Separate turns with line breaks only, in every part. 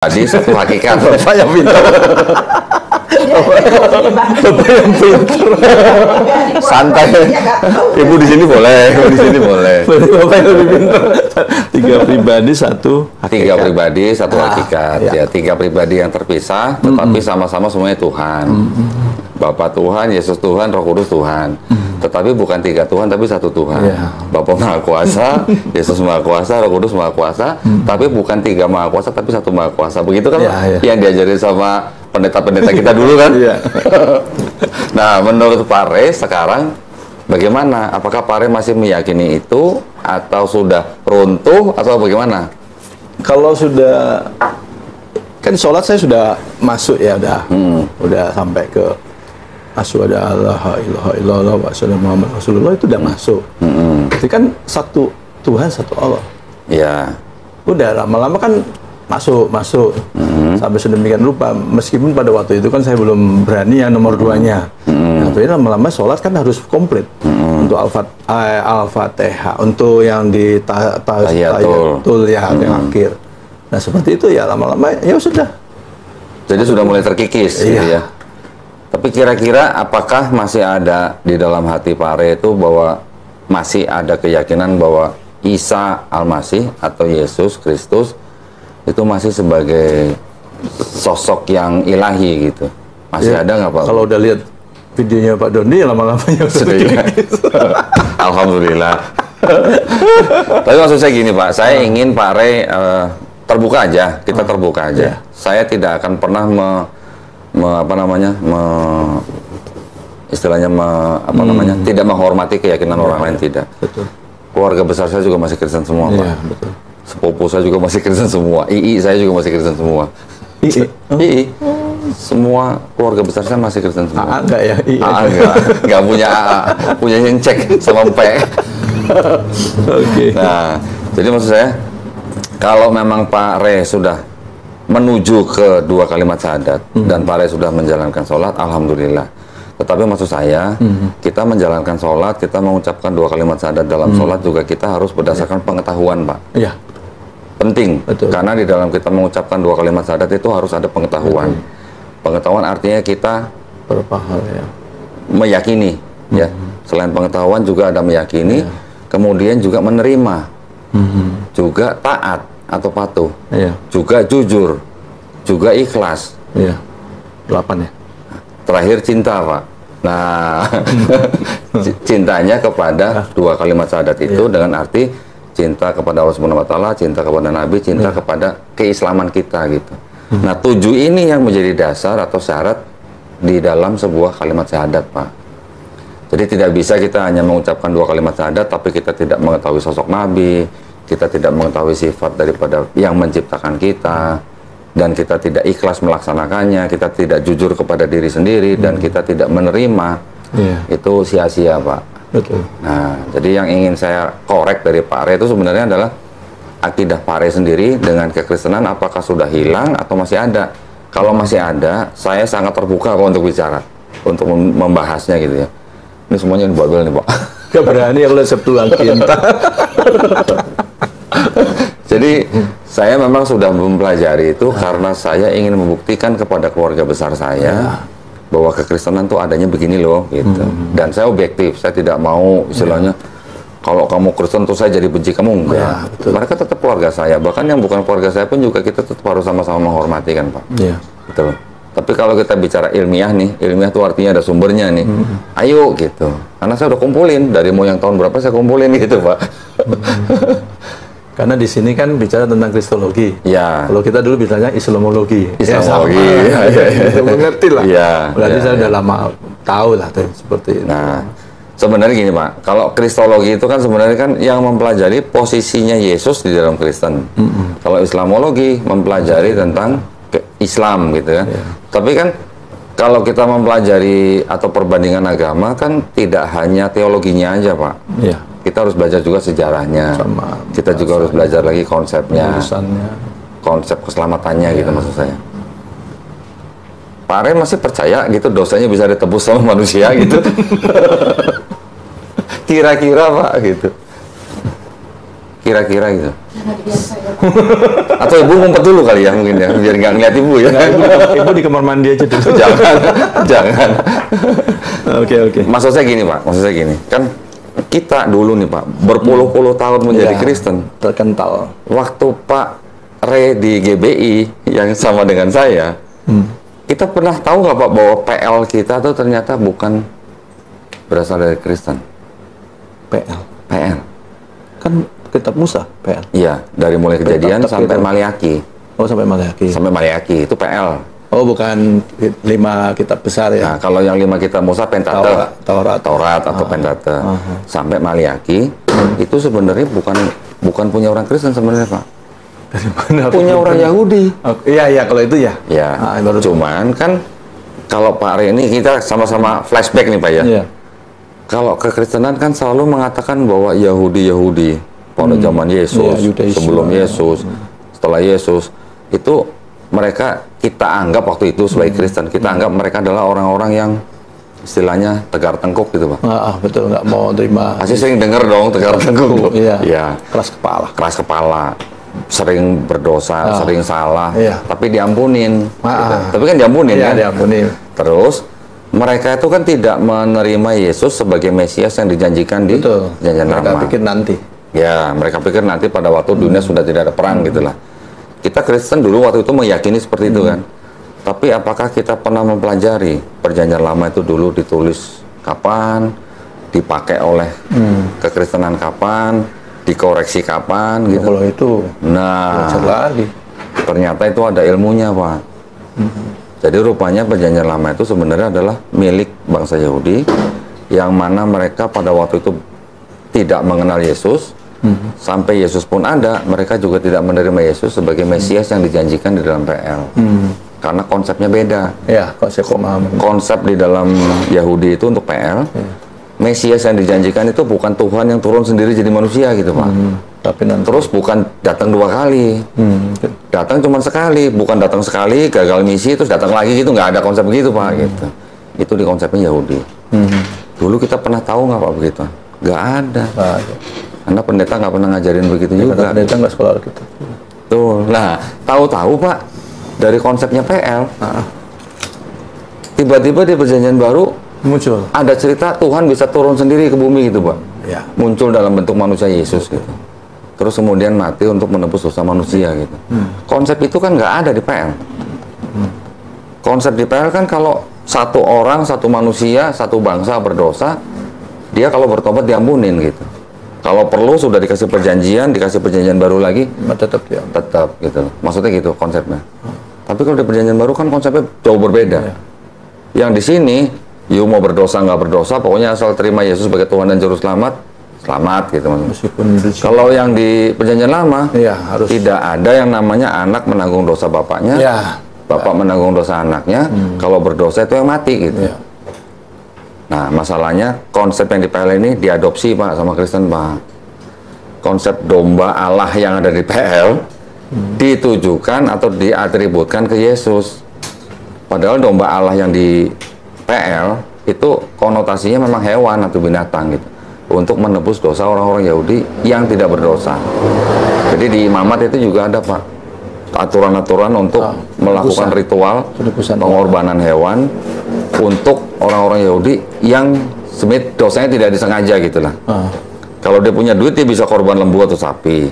Tadi satu hakikat. Bapak yang pintar. Bapak yang pintar. Santai. Ibu di sini boleh, di sini boleh.
Bapak yang lebih pintar. Tiga pribadi, satu hakikat.
Tiga pribadi, satu hakikat. Ya, tiga pribadi yang terpisah, tetapi sama-sama semuanya Tuhan. Bapak Tuhan, Yesus Tuhan, Roh Kudus Tuhan. Tetapi bukan tiga Tuhan, tapi satu Tuhan. Bapak Maha Kuasa, Yesus Maha Kuasa, Roh Kudus Maha Kuasa. Tapi bukan tiga Maha Kuasa, tapi satu Maha Kuasa. Begitu kan yang diajarin sama pendeta-pendeta kita dulu kan? Nah, menurut Pak Re sekarang bagaimana? Apakah Pak Re masih meyakini itu atau sudah runtuh atau bagaimana?
Kalau sudah, kan sholat saya sudah masuk ya, udah sampai ke asyhadu alla ilaha illallah wa asyhadu anna muhammadar rasulullah, itu udah masuk. Jadi kan satu Tuhan, satu Allah.
Ya.
Udah lama-lama kan masuk sampai sedemikian rupa. Meskipun pada waktu itu kan saya belum berani yang nomor duanya. Nah, tapi lama-lama sholat kan harus komplit. Untuk Al-Fatihah, untuk yang di tahiyatul ya yang akhir. Nah seperti itu ya, lama-lama ya sudah.
Jadi sudah mulai terkikis gitu ya. Tapi kira-kira apakah masih ada di dalam hati Pak Re itu bahwa masih ada keyakinan bahwa Isa Al-Masih atau Yesus Kristus itu masih sebagai sosok yang ilahi gitu? Masih ada nggak Pak?
Kalau udah lihat videonya Pak Doni, lama-lamanya sudah ya.
Alhamdulillah. Tapi maksud saya gini Pak, saya ingin Pak Re terbuka aja, kita terbuka aja. Saya tidak akan pernah tidak menghormati keyakinan orang lain, tidak. Betul. Keluarga besar saya juga masih Kristen semua, Pak.
Betul.
Sepupu saya juga masih Kristen semua. II saya juga masih Kristen semua. II. Semua keluarga besar saya masih Kristen semua.
AA enggak ya?
AA enggak punya AA, punya yang cek sama P. Nah, jadi maksud saya, kalau memang Pak Re sudah menuju ke dua kalimat syahadat dan Pak Re sudah menjalankan sholat, alhamdulillah. Tetapi maksud saya, kita menjalankan sholat, kita mengucapkan dua kalimat syahadat dalam sholat juga kita harus berdasarkan pengetahuan, Pak. Iya. Penting, karena di dalam kita mengucapkan dua kalimat syahadat itu harus ada pengetahuan. Pengetahuan artinya kita
berpaham,
meyakini, ya. Selain pengetahuan juga ada meyakini, kemudian juga menerima, juga taat atau patuh, juga jujur, juga ikhlas.
8 ya.
Terakhir cinta, Pak. Nah, cintanya kepada dua kalimat syahadat itu dengan arti cinta kepada Allah Subhanahu wa taala, cinta kepada Nabi, cinta kepada keislaman kita gitu. Nah, 7 ini yang menjadi dasar atau syarat di dalam sebuah kalimat syahadat, Pak. Jadi tidak bisa kita hanya mengucapkan dua kalimat syahadat tapi kita tidak mengetahui sosok Nabi, kita tidak mengetahui sifat daripada yang menciptakan kita, dan kita tidak ikhlas melaksanakannya, kita tidak jujur kepada diri sendiri, dan kita tidak menerima, itu sia-sia, Pak.
Betul.
Nah, jadi yang ingin saya korek dari Pak Re itu sebenarnya adalah akidah Pak Re sendiri dengan kekristenan apakah sudah hilang atau masih ada. Kalau masih ada, saya sangat terbuka Pak untuk bicara, untuk membahasnya gitu ya. Ini semuanya dibabel nih, Pak.
Gak berani aku lihat sebelah cinta.
Jadi saya memang sudah mempelajari itu karena saya ingin membuktikan kepada keluarga besar saya bahwa kekristenan tuh adanya begini loh gitu. Dan saya objektif, saya tidak mau istilahnya kalau kamu Kristen tuh saya jadi benci kamu, enggak. Mereka tetap keluarga saya, bahkan yang bukan keluarga saya pun juga kita tetap harus sama-sama menghormati kan, Pak. Gitu. Tapi kalau kita bicara ilmiah nih, ilmiah tuh artinya ada sumbernya nih. Ayo gitu. Karena saya udah kumpulin dari mau yang tahun berapa saya kumpulin gitu, Pak.
Karena di sini kan bicara tentang kristologi.
Ya.
Kalau kita dulu bicaranya Islamologi.
Islamologi.
Mengerti lah. Berarti saya udah lama tahu lah seperti itu.
Nah, sebenarnya gini, Pak. Kalau kristologi itu kan sebenarnya kan yang mempelajari posisinya Yesus di dalam Kristen. Kalau Islamologi mempelajari tentang Islam gitu kan. Tapi kan kalau kita mempelajari atau perbandingan agama kan tidak hanya teologinya aja, Pak. Kita harus belajar juga sejarahnya. Kita juga harus belajar lagi konsepnya, konsep keselamatannya gitu maksud saya. Pak Re masih percaya gitu dosanya bisa ditebus sama manusia gitu? Kira-kira, Pak, gitu. Kira-kira gitu.
Sangat biasa ya.
Atau ibu ngumpet dulu kali ya mungkin ya, biar nggak ngeliat ibu ya.
Ibu di kamar mandi aja dulu.
Jangan, jangan.
Oke.
Maksud saya gini Pak, maksud saya gini, kan kita dulu nih Pak, berpuluh-puluh tahun menjadi
Iya,
Kristen.
terkental.
Waktu Pak Re di GBI yang sama dengan saya, kita pernah tahu nggak Pak bahwa PL kita tuh ternyata bukan berasal dari Kristen. PL.
Kan kitab Musa, PL.
Iya, dari mulai Kejadian
Tetap
sampai
gitu.
Maliaki.
Oh, sampai Maleakhi.
Sampai Maliaki itu PL.
Oh, bukan 5 kitab besar ya.
Nah, kalau yang 5 kitab Musa Pentateuch,
Taurat.
atau Pentateuch sampai Maliaki itu sebenarnya bukan punya orang Kristen sebenarnya Pak.
Dari mana?
Punya orang Yahudi.
Oh, iya, kalau itu ya.
Ya,
Baru
cuman kan kalau Pak Re ini kita sama-sama flashback nih Pak ya.
Iya.
Kalau kekristenan kan selalu mengatakan bahwa Yahudi pada zaman Yesus,
Iya, Yudaisme.
sebelum Yesus, setelah Yesus, itu mereka kita anggap waktu itu sebagai Kristen, kita anggap mereka adalah orang-orang yang istilahnya tegar tengkuk gitu Pak.
Betul, nggak mau terima.
Pasti sering dengar dong tegar tengkuk.
Iya.
Ya,
Keras kepala.
keras kepala, sering berdosa, sering salah,
Iya.
tapi diampunin. Gitu.
Ah.
Tapi kan diampunin
Iya,
kan?
diampuni.
Terus mereka itu kan tidak menerima Yesus sebagai Mesias yang dijanjikan di
Betul.
Perjanjian
Mereka
Lama.
pikir nanti.
Ya, mereka pikir nanti pada waktu dunia sudah tidak ada perang gitulah. Kita Kristen dulu waktu itu meyakini seperti itu kan. Tapi apakah kita pernah mempelajari Perjanjian Lama itu dulu ditulis kapan, dipakai oleh kekristenan kapan, dikoreksi kapan gitu.
Kalau itu
Nah,
belajar lagi.
ternyata itu ada ilmunya Pak. Jadi rupanya Perjanjian Lama itu sebenarnya adalah milik bangsa Yahudi yang mana mereka pada waktu itu tidak mengenal Yesus. Sampai Yesus pun ada, mereka juga tidak menerima Yesus sebagai Mesias yang dijanjikan di dalam PL. Karena konsepnya beda.
Ya, konsep pemahaman.
Konsep di dalam Yahudi itu untuk PL, Mesias yang dijanjikan itu bukan Tuhan yang turun sendiri jadi manusia gitu Pak.
Tapi nanti.
Terus bukan datang 2 kali, datang cuma sekali, bukan datang sekali gagal misi terus datang lagi gitu, nggak ada konsep begitu Pak gitu. Itu di konsepnya Yahudi. Dulu kita pernah tahu nggak Pak begitu? Nggak ada. Karena pendeta nggak pernah ngajarin begitu juga.
Pendeta nggak sekolah kita.
Tuh, nah tahu-tahu Pak dari konsepnya PL, tiba-tiba di Perjanjian Baru
Muncul.
ada cerita Tuhan bisa turun sendiri ke bumi gitu Pak.
Ya.
Muncul dalam bentuk manusia Yesus gitu. Terus kemudian mati untuk menebus dosa manusia gitu. Konsep itu kan nggak ada di PL. Konsep di PL kan kalau satu orang, satu manusia, satu bangsa berdosa, dia kalau bertobat diampunin gitu. Kalau perlu sudah dikasih perjanjian baru lagi,
Tetap ya.
tetap gitu. Maksudnya gitu konsepnya. Tapi kalau di perjanjian baru kan konsepnya jauh berbeda. Yang di sini, you mau berdosa nggak berdosa, pokoknya asal terima Yesus sebagai Tuhan dan Juru Selamat, selamat gitu maksudnya.
Meskipun
Kalau yang di perjanjian lama,
Iya, harus.
tidak ada yang namanya anak menanggung dosa bapaknya,
Ya.
bapak menanggung dosa anaknya. Kalau berdosa itu yang mati gitu.
Ya.
Nah, masalahnya konsep yang di PL ini diadopsi Pak sama Kristen Pak. Konsep domba Allah yang ada di PL ditujukan atau diatributkan ke Yesus. Padahal domba Allah yang di PL itu konotasinya memang hewan atau binatang gitu. Untuk menebus dosa orang-orang Yahudi yang tidak berdosa. Jadi di imamat itu juga ada Pak aturan-aturan untuk melakukan ritual
Penebusan
pengorbanan hewan untuk orang-orang Yahudi yang sebenarnya dosanya tidak disengaja gitulah. Kalau dia punya duit dia bisa korban lembu atau sapi.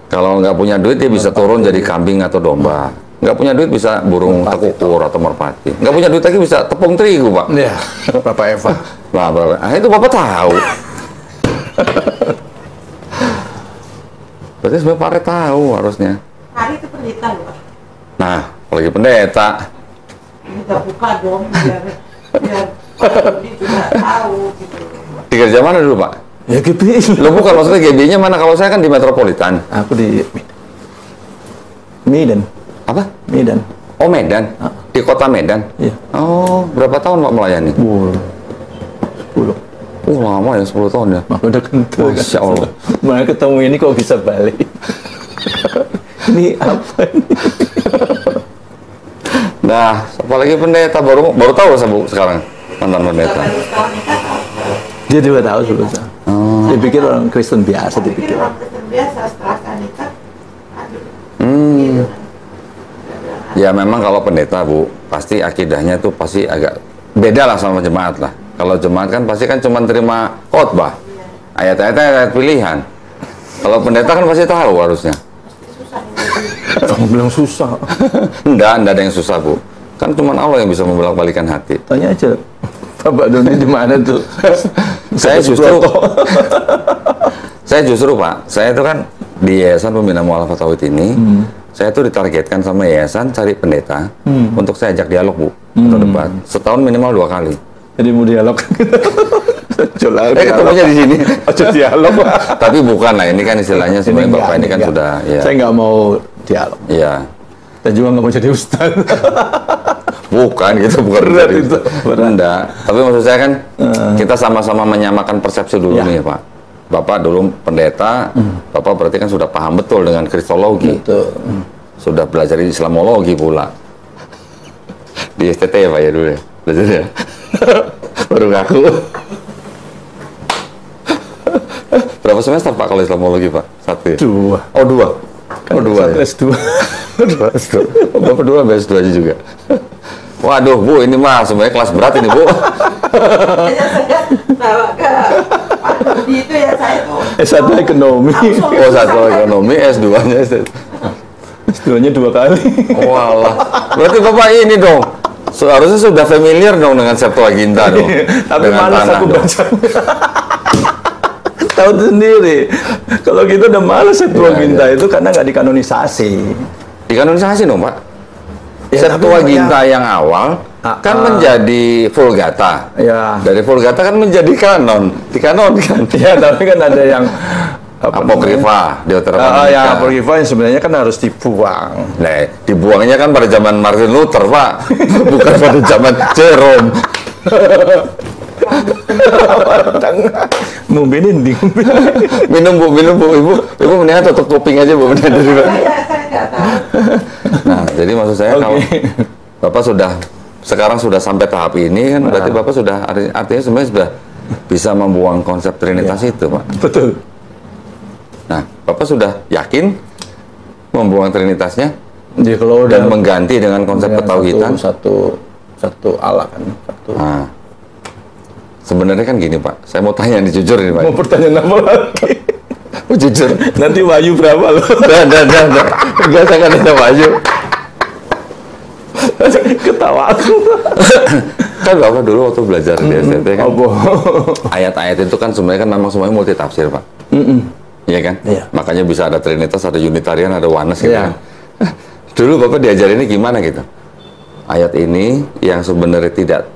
Kalau nggak punya duit dia bisa turun jadi kambing atau domba. Nggak punya duit bisa burung tekukur atau merpati. Nggak punya duit lagi bisa tepung terigu Pak.
Ya, Bapak Eva.
Nah, itu Bapak tahu. Berarti sebenarnya Pak Re tahu harusnya.
Hari itu pendeta loh.
Nah, apalagi pendeta.
Kita buka dong biar dia juga tahu gitu.
Di gereja mana dulu Pak?
Ya GBI.
Lo bukan maksudnya GB-nya mana? Kalau saya kan di Metropolitan.
Aku di Medan.
Apa?
Medan.
Oh Medan? Di kota Medan?
Iya.
Oh, berapa tahun Pak melayani?
10.
Lama ya, 10 tahun ya?
Udah kental.
Masya Allah.
Mana ketemu ini kok bisa balik? Ini apa ini?
Nah, apalagi pendeta baru tahu sekarang mantan pendeta.
Baru setahun nikah tahu.
Dia juga tahu sebetulnya. Dia pikir orang Kristen biasa
Tapi
dipikir.
orang Kristen biasa setelah saya nikah
Ya memang kalau pendeta Bu, pasti akidahnya tuh pasti agak beda lah sama jemaat lah. Kalau jemaat kan pasti kan cuma terima khotbah, ayat-ayatnya ayat pilihan. Kalau pendeta kan pasti tahu harusnya.
Susah.
Kamu bilang susah.
Enggak ada yang susah Bu. Kan cuma Allah yang bisa membolak-balikan hati.
Tanya aja, Bapak Doni di mana tuh?
Saya justru Pak, saya itu kan di Yayasan Pembina Mu'alafah Tauhid ini, saya tuh ditargetkan sama yayasan cari pendeta untuk saya ajak dialog Bu, atau debat. Setahun minimal 2 kali.
Jadi mau dialog.
Ketemunya di sini.
Aja dialog.
Tapi bukan lah, ini kan istilahnya sebenarnya Bapak ini kan sudah. Ya.
Saya nggak mau dialog.
Iya.
Dan juga nggak mau jadi ustaz.
Bukan gitu, bukan
Berat itu.
Enggak. Tapi maksud saya kan kita sama-sama menyamakan persepsi dulu nih Pak. Bapak dulu pendeta, Bapak berarti kan sudah paham betul dengan kristologi.
Betul.
Sudah belajar Islamologi pula. Di STT ya Pak ya dulu ya. Belajar ya. Baru ngaku. Berapa semester Pak kalau Islamologi Pak? 1 ya?
2.
Oh 2.
Kan
Oh 2 ya?
S2.
2 S2. Bapak 2 S2 aja juga. Waduh Bu, ini mah sebenarnya kelas berat ini Bu.
Saya bawa ke Pak Dodi itu ya saya tuh.
S1 ekonomi.
Oh 1 ekonomi, S2-nya
S2-nya 2 kali.
Walah. Berarti Bapak ini dong. Harusnya sudah familiar dong dengan Septuaginta dong.
Tapi
dengan
malas
tanah
aku
dong.
baca. Tahu sendiri. Kalau kita udah malas Septuaginta itu karena nggak dikanonisasi.
Dikanonisasi dong Pak.
Ya,
Septuaginta yang awal kan menjadi Vulgata.
Ya.
Dari Vulgata kan menjadi kanon, dikanonkan.
Ya, tapi kan ada yang
Apokrifa, Deuteronomi.
yang apokrifa yang sebenarnya kan harus dibuang.
Nah, dibuangnya kan pada zaman Martin Luther, Pak. Bukan pada zaman Jerome.
Mau beninding.
Minum Bu, Ibu mendingan tutup kuping aja Bu, mendingan dari Pak.
Saya nggak tahu.
Nah, jadi maksud saya kalau Bapak sekarang sudah sampai tahap ini kan berarti Bapak sudah artinya sebenarnya sudah bisa membuang konsep Trinitas itu, Pak.
Betul.
Nah, Bapak sudah yakin membuang Trinitasnya
Jadi kalau
dan
udah
mengganti dengan konsep ketauhidan?
Satu Allah kan.
Nah, sebenarnya kan gini Pak, saya mau tanya nih jujur ini Pak.
Mau pertanyaan apa lagi?
Oh, jujur.
Nanti Wahyu berapa loh?
Enggak. Enggak, saya kan ada Wahyu.
Ketawa aku.
Kan Bapak dulu waktu belajar di STT kan,
Apa?
ayat-ayat itu kan sebenarnya kan memang semuanya multi tafsir Pak. Iya kan?
Iya.
Makanya bisa ada Trinitas, ada Unitarian, ada Oneness gitu
Iya.
kan. Dulu Bapak diajarinnya gimana gitu? Ayat ini yang sebenarnya tidak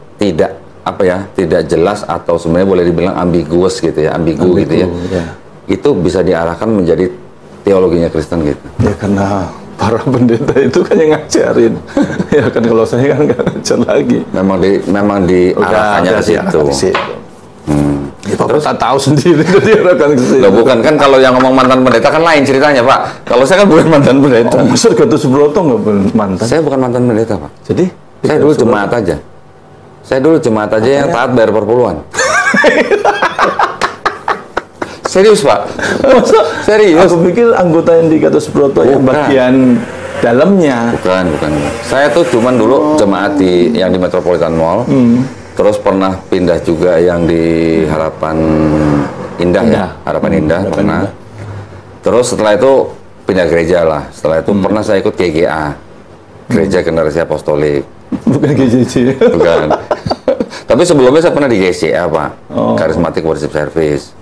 jelas atau sebenarnya boleh dibilang ambiguous gitu ya, ambigu gitu ya.
Ya.
Itu bisa diarahkan menjadi teologinya Kristen gitu.
Ya karena para pendeta itu kan yang ngajarin. Ya kan kalau saya kan nggak ngajar lagi.
Memang diarahkannya ke situ.
Ya, Bapak tak tahu sendiri itu diarahkan ke situ.
Loh, bukan kan kalau yang ngomong mantan pendeta kan lain ceritanya Pak. Kalau saya kan bukan mantan pendeta.
Oh, Maksud Gatot Subroto nggak mantan?
Saya bukan mantan pendeta Pak.
Jadi
Saya dulu jemaat aja. Saya dulu jemaat aja yang taat bayar per puluhan. Serius Pak.
Masa?
Serius.
Aku pikir anggota yang di Gatot Subroto yang
Bukan.
bagian dalamnya.
Bukan. Saya tuh cuman dulu jemaat yang di Metropolitan Mall. Terus pernah pindah juga yang di Harapan Indah ya. Harapan Indah pernah. Terus setelah itu pindah gereja lah. Setelah itu pernah saya ikut GGA. Gereja Generasi Apostolik.
Bukan GJJ.
Bukan. Tapi sebelumnya saya pernah di GCA Pak. Charismatic Worship Service.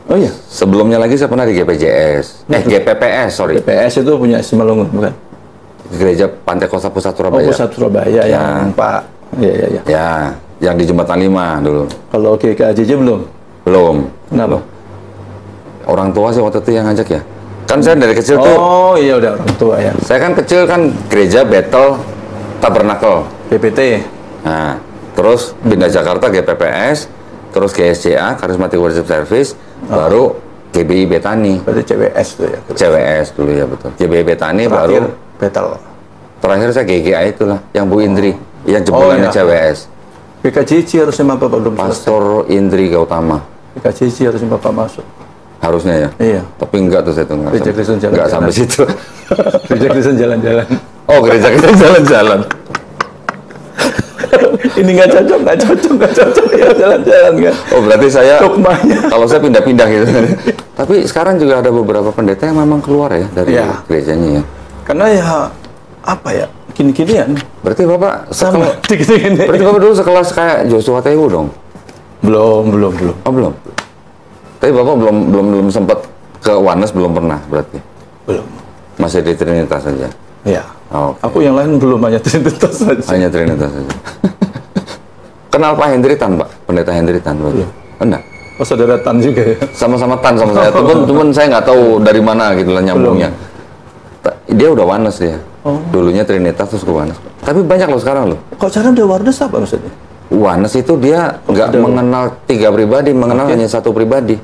Oh iya.
Sebelumnya lagi saya pernah di GPJS. GPPS, sorry.
PS itu punya Simalungun, bukan?
Gereja Pantai Kosta Pusat Surabaya.
Pusat Surabaya yang Pak. Iya.
Ya, yang di Jembatan 5 dulu.
Kalau GKJJ belum?
Belum.
Kenapa?
Orang tua sih waktu itu yang ngajak ya. Kan saya dari kecil tuh,
Oh iya udah orang tua ya.
saya kan kecil kan gereja Bethel Tabernacle.
PPT.
Nah, terus pindah Jakarta GPPS, terus GSCA, Charismatic Worship Service, baru GBI Betani.
Berarti CWS tuh ya.
CWS dulu ya betul. GBI Betani
Terakhir
baru.
Betel.
Terakhir saya GGA itulah, yang Bu Indri, yang jebolannya
iya.
CWS.
PKJJ harusnya Bapak belum selesai.
Pastor Indri Gautama.
PKJJ harusnya Bapak masuk.
Harusnya ya.
Iya.
Tapi enggak tuh saya tuh enggak.
Gereja Kristen
Enggak
jalan-jalan.
sampai situ.
Gereja Kristen jalan-jalan.
Oh, gereja kita jalan-jalan.
Ini nggak cocok ya jalan-jalan kan.
Oh, berarti saya
Dogmanya.
kalau saya pindah-pindah gitu. Tapi sekarang juga ada beberapa pendeta yang memang keluar ya dari
Ya.
gerejanya ya.
Karena ya apa ya gini-ginian.
Berarti Bapak
Sama
sekelas,
gini-gini.
berarti Bapak dulu sekelas kayak Joshua Tewu dong?
Belum.
Oh, belum. Tapi Bapak belum sempat ke Oneness, belum pernah berarti.
Belum.
Masih di Trinitas saja.
Ya.
Oh, oke.
Aku yang lain belum, hanya Trinitas saja.
Hanya Trinitas saja. Kenal Pak Hendri Tan, Pak? Pendeta Hendri Tan, berarti? Enggak.
Oh, saudara Tan juga ya.
Sama-sama Tan sama saya. Cuman saya nggak tahu dari mana gitu lah nyambungnya. Dia udah Oneness dia.
Oh.
Dulunya Trinitas terus ke Oneness. Tapi banyak loh sekarang loh.
Kok sekarang udah Oneness apa maksudnya?
Oneness itu dia nggak
udah.
mengenal 3 pribadi, mengenal
Oke.
hanya 1 pribadi.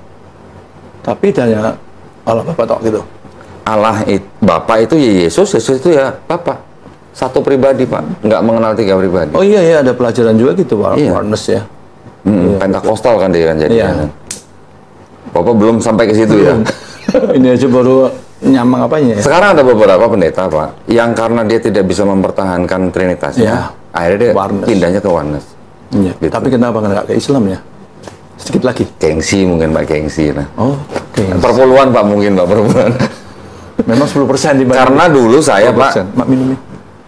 Tapi hanya Allah Bapak tok gitu.
Bapak itu ya Yesus, Yesus itu ya Bapak. 1 pribadi, Pak. Nggak mengenal 3 pribadi.
Oh iya ada pelajaran juga gitu
Iya.
Oneness ya.
Pentakostal kan dia kan jadi.
Iya.
Kan. Bapak belum sampai ke situ ya.
Ini aja baru nyamang apanya ya.
Sekarang ada beberapa pendeta, Pak, yang karena dia tidak bisa mempertahankan Trinitasnya,
Iya.
akhirnya dia
Oneness.
pindahnya ke Oneness.
Iya.
Gitu.
Tapi kenapa nggak ke Islam ya? Sedikit lagi.
Gengsi mungkin, Pak, gengsi. Nah.
Oh, oke.
Perpuluhan, Pak, mungkin, Pak, perpuluhan.
Memang 10% dibanding.
Karena dulu saya,
10%.
Pak,
Mak minumnya.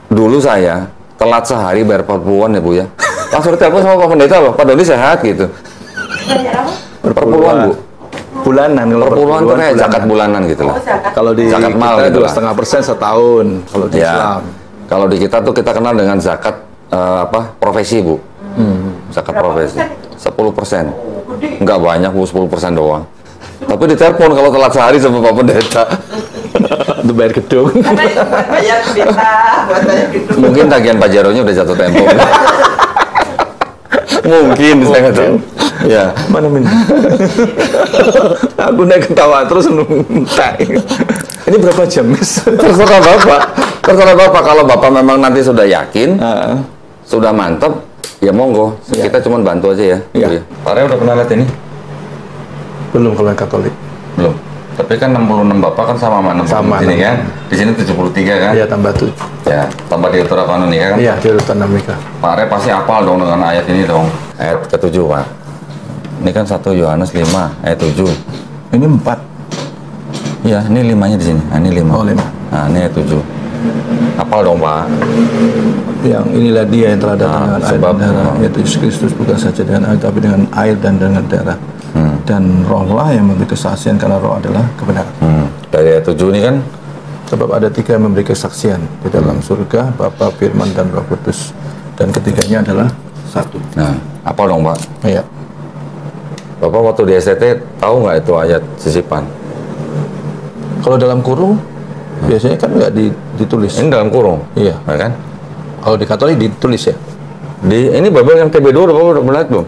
dulu saya telat sehari bayar perpuluhan ya, Bu ya. Langsung ditelepon sama Pak Pendeta loh, Pak Doni sehat gitu.
Bayar apa?
Perpuluhan, Bu.
Bulanan kalau
Perpuluhan itu kayak
bulanan.
zakat bulanan gitu
Oh,
lah.
zakat.
Kalau di
Zakat mal
kita
gitu lah.
2,5% setahun kalau di
Ya.
Islam.
Kalau di kita tuh kita kenal dengan zakat profesi, Bu. Zakat
Berapa
profesi.
persen?
10%.
Gede.
Nggak banyak, Bu, 10% doang. Tapi ditelepon kalau telat sehari sama Pak Pendeta.
Untuk bayar gedung.
Karena itu buat bayar pendeta, buat bayar gedung.
Mungkin tagihan pajaronya udah jatuh tempo. Mungkin, saya nggak tahu. Ya.
Mana min? Aku naik ketawa terus nuntak. Ini berapa jam, Mas?
Terserah Bapak. Terserah Bapak. Kalau Bapak memang nanti sudah yakin,
Ah,
sudah mantep, ya monggo.
Iya.
Kita cuma bantu aja ya.
Iya.
Pak Rey udah pernah lihat ini?
belum kalau yang Katolik.
Belum. Tapi kan 66 Bapak kan sama 66
Sama,
di sini kan? Di sini 73 kan?
Iya, tambah 7.
Ya, tambah di Uttara Kanonika kan?
Iya, di urutan Namika.
Pak Rey pasti hafal dong dengan ayat ini dong. Ayat ke-7, Pak. Ini kan 1 Yohanes 5, ayat 7.
Ini 4.
Iya, ini 5-nya di sini. Nah, ini 5.
Oh, 5.
Nah, ini ayat 7. Hafal dong, Pak.
Yang inilah dia yang telah datang
Ah,
dengan air
sebab-
dan darah, yaitu Yesus Kristus, bukan saja dengan air, tapi dengan air dan dengan darah. Dan rohlah yang memberi kesaksian, karena roh adalah kebenaran.
Dari ayat 7 ini kan,
Sebab ada 3 yang memberi kesaksian di dalam surga, Bapa, Firman, dan Roh Kudus. Dan ketiganya adalah 1.
nah, hafal dong, Pak.
Iya.
Bapak waktu di STT tahu nggak itu ayat sisipan?
Kalau dalam kurung, biasanya kan nggak ditulis.
Ini dalam kurung,
Iya.
ya kan?
Kalau di Katolik ditulis ya.
Ini Bapak yang TB2 Bapak udah melihat belum?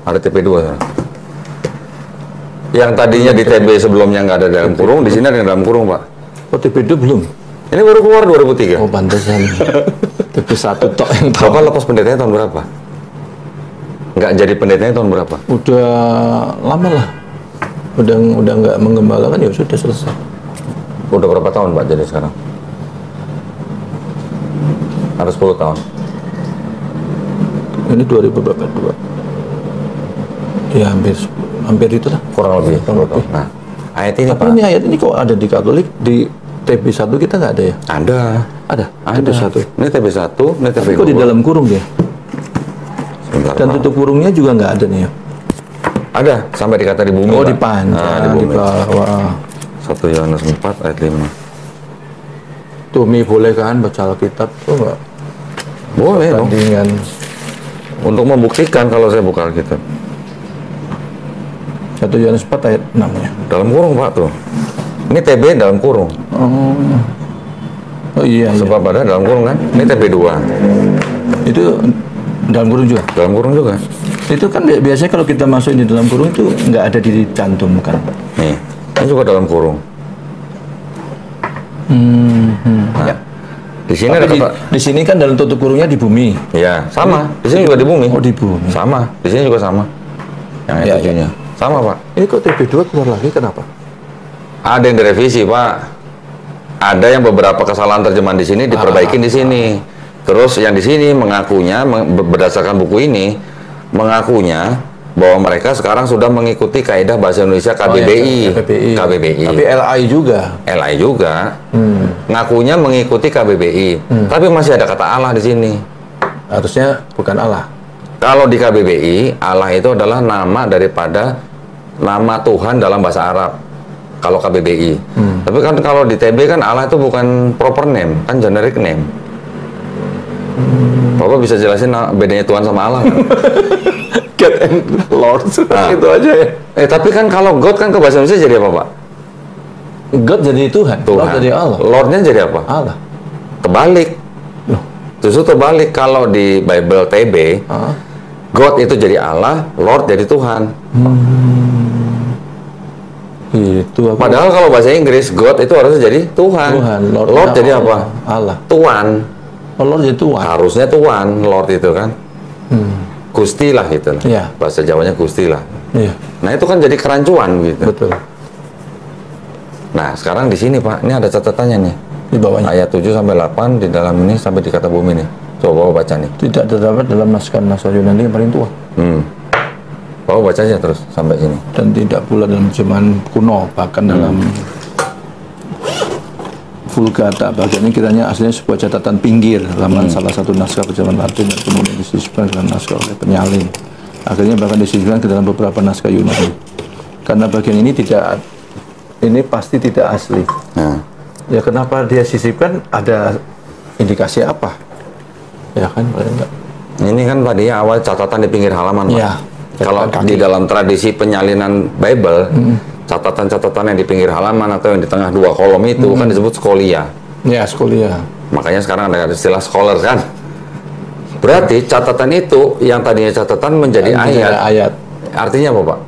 Ada TB2 sana. Yang tadinya di TB sebelumnya nggak ada dalam kurung, di sini ada yang dalam kurung, Pak.
Oh, TP2 belum?
Ini baru keluar 2003.
Oh, pantesan. TP1 tok yang tahu.
Bapak lepas pendetanya tahun berapa? Nggak jadi pendetanya tahun berapa?
Udah lama lah. Udah nggak menggembalakan, ya sudah selesai.
Udah berapa tahun, Pak, jadi sekarang? Ada 10 tahun.
Ini 2022. Ya hampir itu lah.
Kurang lebih.
Kurang lebih.
Nah, ayat ini,
Tapi
Pak.
ini ayat ini kok ada di Katolik, di TB1 kita nggak ada ya?
Ada.
Ada.
Ada.
TB1.
Ini TB1, ini TB2.
Tapi kok di dalam kurung dia?
Sebentar,
Dan
Pak.
tutup kurungnya juga nggak ada nih ya?
Ada, sampai dikata di bumi.
Oh,
Pak.
di panjang,
Nah, di
di
bumi.
bawah.
1 Yohanes 4 ayat 5.
Tuh, Mi boleh kan baca Alkitab tuh nggak?
Boleh dong.
Tandingan.
Untuk membuktikan kalau saya buka Alkitab.
1 Yohanes 4 ayat 6 ya.
Dalam kurung, Pak, tuh. Ini TB dalam kurung.
Oh. Oh iya, iya.
Sebab ada dalam kurung kan? Ini TB2.
Itu dalam kurung juga.
Dalam kurung juga.
Itu kan biasanya kalau kita masuk di dalam kurung itu nggak ada dicantumkan.
Nih, ini juga dalam kurung.
Ya.
Di sini ada
Tapi
kata.
di sini kan dalam tutup kurungnya di bumi.
Ya, sama. Di sini juga di bumi.
Oh, di bumi.
Sama. Di sini juga sama. Yang ayat
Ya,
7-nya. Sama, Pak.
Ini kok TB2 keluar lagi, kenapa?
Ada yang direvisi, Pak. ada yang beberapa kesalahan terjemahan di sini diperbaikin di sini. Terus yang di sini mengakunya berdasarkan buku ini mengakunya bahwa mereka sekarang sudah mengikuti kaidah bahasa Indonesia KBBI. KBBI.
Tapi LI juga.
LI juga. Ngakunya mengikuti KBBI. Tapi masih ada kata Allah di sini.
Harusnya bukan Allah.
Kalau di KBBI, Allah itu adalah nama daripada nama Tuhan dalam bahasa Arab. Kalau KBBI. Tapi kan kalau di TB kan Allah itu bukan proper name, kan generic name. Bapak bisa jelasin bedanya Tuhan sama Allah?
God and Lord, itu aja ya.
Tapi kan kalau God kan ke bahasa Indonesia jadi apa, Pak?
God jadi Tuhan. Lord jadi Allah.
Lordnya jadi apa?
Allah.
Kebalik. Justru terbalik. Kalau di Bible TB, God itu jadi Allah, Lord jadi Tuhan.
Itu apa?
Padahal kalau bahasa Inggris, God itu harusnya jadi Tuhan. Lord jadi apa?
Allah.
Tuan.
Lord jadi Tuhan.
Harusnya Tuan, Lord itu kan. Gusti lah gitu.
Iya.
Bahasa Jawanya Gusti lah.
Iya.
Nah itu kan jadi kerancuan gitu.
Betul.
Nah sekarang di sini Pak, ini ada catatannya nih.
Di bawahnya.
Ayat 7 sampai 8 di dalam ini sampai di kata bumi nih. Coba Bapak baca nih.
Tidak terdapat dalam naskah Yunani yang paling tua.
Bapak baca aja terus sampai sini.
Dan tidak pula dalam terjemahan kuno, bahkan dalam Vulgata bagian ini kiranya aslinya sebuah catatan pinggir halaman salah satu naskah terjemahan Latin yang kemudian disisipkan dengan naskah oleh penyalin. Akhirnya bahkan disisipkan ke dalam beberapa naskah Yunani. Karena bagian ini pasti tidak asli. Ya kenapa dia sisipkan? Ada indikasi apa? Ya kan, enggak.
Ini kan tadi awal catatan di pinggir halaman, Pak.
Ya,
kalau di dalam tradisi penyalinan Bible, catatan-catatan yang di pinggir halaman atau yang di tengah dua kolom itu kan disebut skolia.
Ya, skolia.
Makanya sekarang ada istilah scholar kan. Berarti catatan itu yang tadinya catatan menjadi ayat. Artinya apa, Pak?